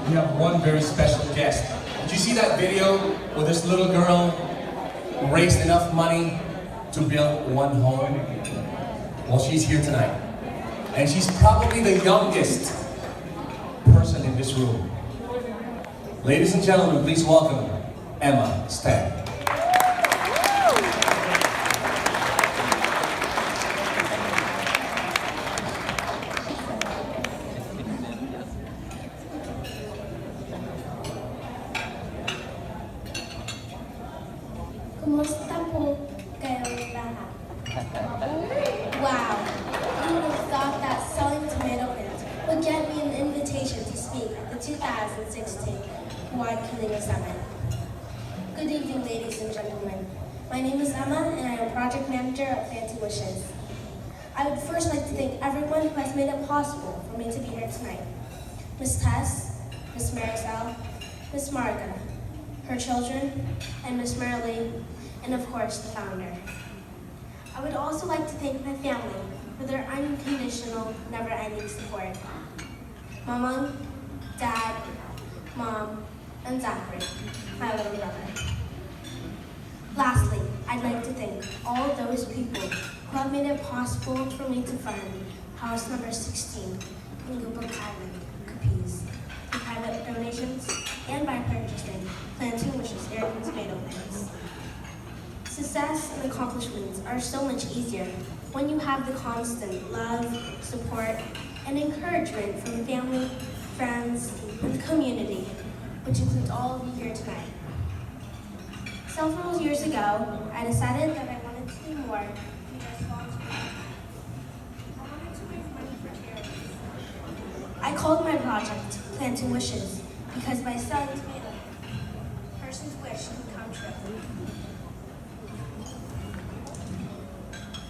we have one very special guest. Did you see that video where this little girl raised enough money to build one home? Well, she's here tonight. And she's probably the youngest person in this room. Ladies and gentlemen, please welcome Emma Stagg. Kumusta po kayong lahat? Wow! Who would have thought that selling tomato plants would get me an invitation to speak at the 2016 Gawad Kalinga Summit? Good evening, ladies and gentlemen. My name is Emma, and I am Project Manager at Fancy Wishes. I would first like to thank everyone who has made it possible for me to be here tonight. Miss Tess, Miss Maricel, Miss Marga, her children, and Miss Marilee, and of course, the founder. I would also like to thank my family for their unconditional, never-ending support. Mama, Dad, Mom, and Zachary, my little brother. Lastly, I'd like to thank all those people who have made it possible for me to fund house number 16 in Gawad Island, Capiz, through private donations and by purchasing Planting Wishes heirloom tomato plants. Success and accomplishments are so much easier when you have the constant love, support, and encouragement from family, friends, and the community, which includes all of you here tonight. Several years ago, I decided that I wanted to do more than just volunteer. I wanted to raise money for charities. I called my project Planting Wishes because by selling tomatoes, a person's wish can come true.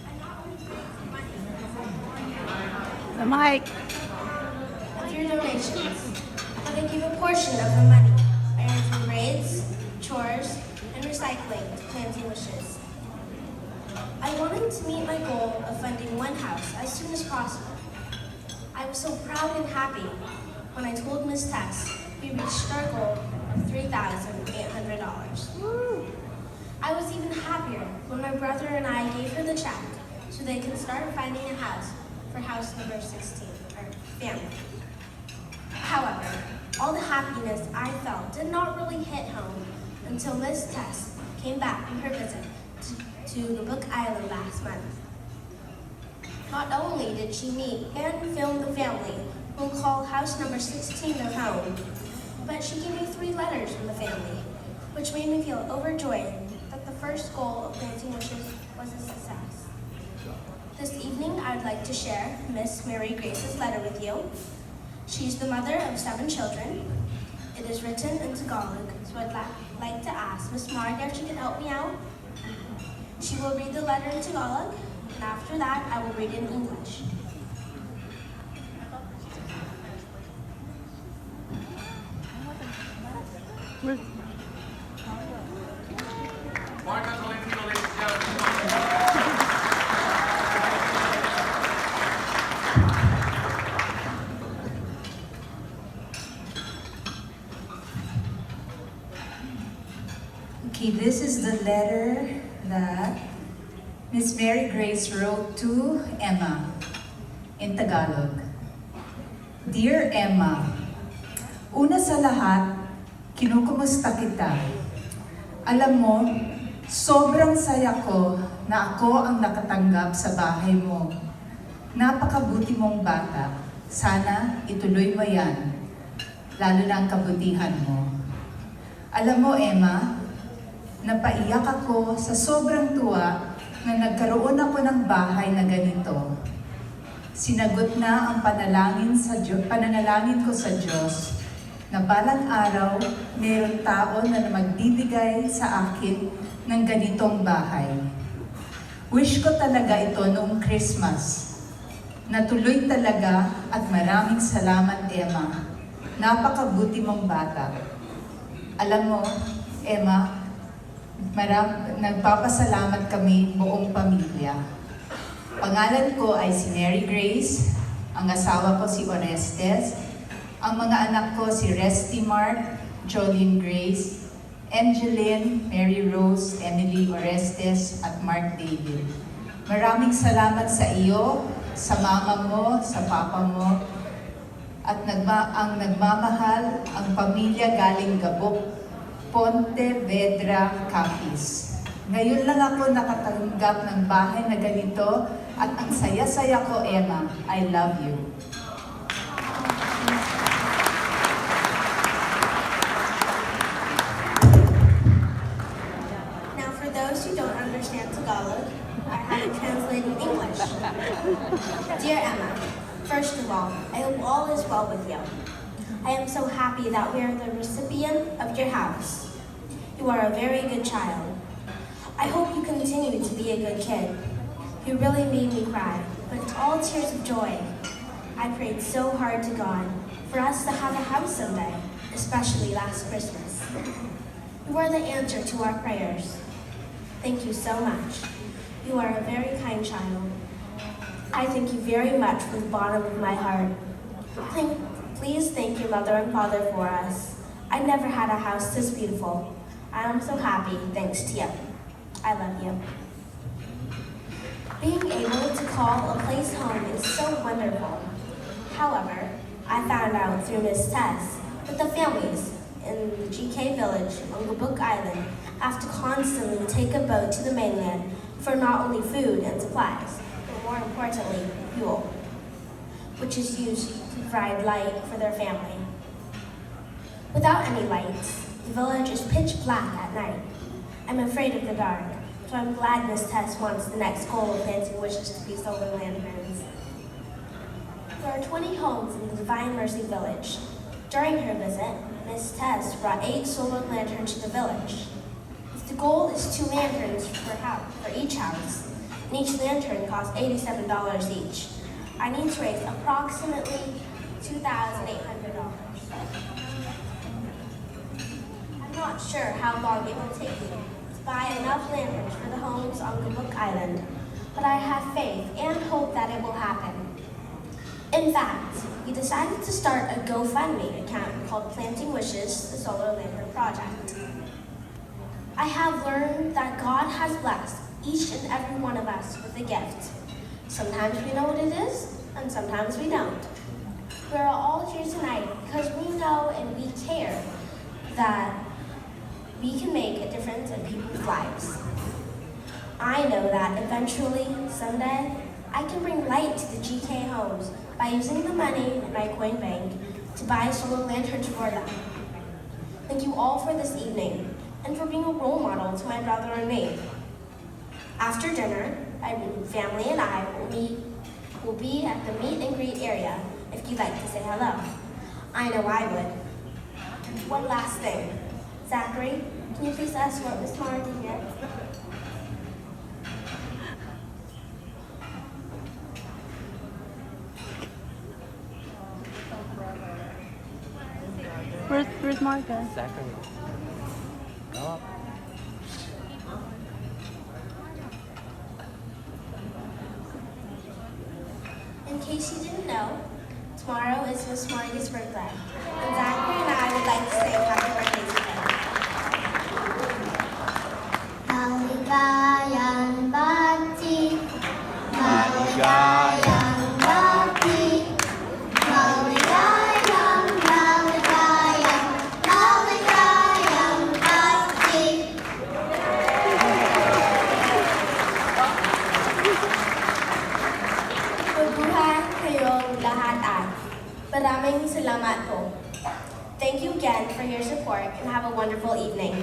I not only raise money The mic. through donations, but I give a portion of the money I earn through raids, chores, and recycling to Planting Wishes. I wanted to meet my goal of funding one house as soon as possible. I was so proud and happy when I told Ms. Tess we reached our goal of $3,800. I was even happier when my brother and I gave her the check so they could start finding a house for house number 16, our family. However, all the happiness I felt did not really hit home until Ms. Tess came back from her visit to Gawad Island last month. Not only did she meet and film the family who will call house number 16 their home, but she gave me 3 letters from the family, which made me feel overjoyed that the first goal of Planting Wishes was a success. This evening, I'd like to share Miss Mary Grace's letter with you. She's the mother of 7 children. It is written in Tagalog, so I'd like to ask Miss Marga if she could help me out. She will read the letter in Tagalog, and after that, I will read it in English. Okay, this is the letter that Miss Mary Grace wrote to Emma in Tagalog. Dear Emma, una sa lahat, kinukumusta kita. Alam mo, sobrang saya ko na ako ang nakatanggap sa bahay mo. Napakabuti mong bata. Sana ituloy mo yan, lalo na ang kabutihan mo. Alam mo, Emma, napaiyak ako sa sobrang tuwa na nagkaroon ako ng bahay na ganito. Sinagot na ang pananalangin ko sa Diyos na balang araw mayroong tao na magbibigay sa akin ng ganitong bahay. Wish ko talaga ito noong Christmas. Natuloy talaga at maraming salamat, Emma. Napakabuti mong bata. Alam mo, Emma, nagpapasalamat kami buong pamilya. Pangalan ko ay si Mary Grace, ang asawa ko si Orestes, Ang mga anak ko si Resty Mark, Jolene Grace, Angeline, Mary Rose, Emily Orestes, at Mark David. Maraming salamat sa iyo, sa mama mo, sa papa mo, at ang nagmamahal, ang pamilya galing Gabok, Pontevedra, Capiz. Ngayon lang ako nakatanggap ng bahay na ganito at ang saya-saya ko, Emma. I love you. Now, for those who don't understand Tagalog, I have it translated in English. Dear Emma, first of all, I hope all is well with you. I am so happy that we are the recipient of your house. You are a very good child. I hope you continue to be a good kid. You really made me cry, but it's all tears of joy. I prayed so hard to God for us to have a house someday, especially last Christmas. You are the answer to our prayers. Thank you so much. You are a very kind child. I thank you very much from the bottom of my heart. Please thank your mother and father for us. I never had a house this beautiful. I am so happy thanks to you. I love you. Being able to call a place home is so wonderful. However, I found out through Miss Tess that the families in the GK village on Gawad Island have to constantly take a boat to the mainland for not only food and supplies, but more importantly, fuel, which is used to provide light for their family. Without any lights, the village is pitch black at night. I'm afraid of the dark, so I'm glad Miss Tess wants the next goal of planting wishes to be solar lanterns. There are 20 homes in the Divine Mercy Village. During her visit, Miss Tess brought 8 solar lanterns to the village. If the goal is 2 lanterns for each house, and each lantern costs $87 each, I need to raise approximately $2,800. I'm not sure how long it will take me to buy enough lanterns for the homes on Gawad Island, but I have faith and hope that it will happen. In fact, we decided to start a GoFundMe account called Planting Wishes, the Solar Lantern Project. I have learned that God has blessed each and every one of us with a gift. Sometimes we know what it is, and sometimes we don't. We are all here tonight because we know and we care that we can make a difference in people's lives. I know that eventually, someday, I can bring light to the GK homes by using the money in my coin bank to buy solar lanterns for them. Thank you all for this evening and for being a role model to my brother and me. After dinner, my family and I will be at the meet and greet area if you'd like to say hello. I know I would. One last thing. Zachary, can you please escort Miss Marty here? Where's Martha? Zachary. Oh. In case you didn't know, tomorrow is Miss Marty's birthday, and Zachary and I would like to say happy birthday to her. Maligayang bati, maligayang bati, maligayang, maligayang, maligayang bati. Mabuhay kayong lahat at maraming salamat po. Thank you again for your support and have a wonderful evening.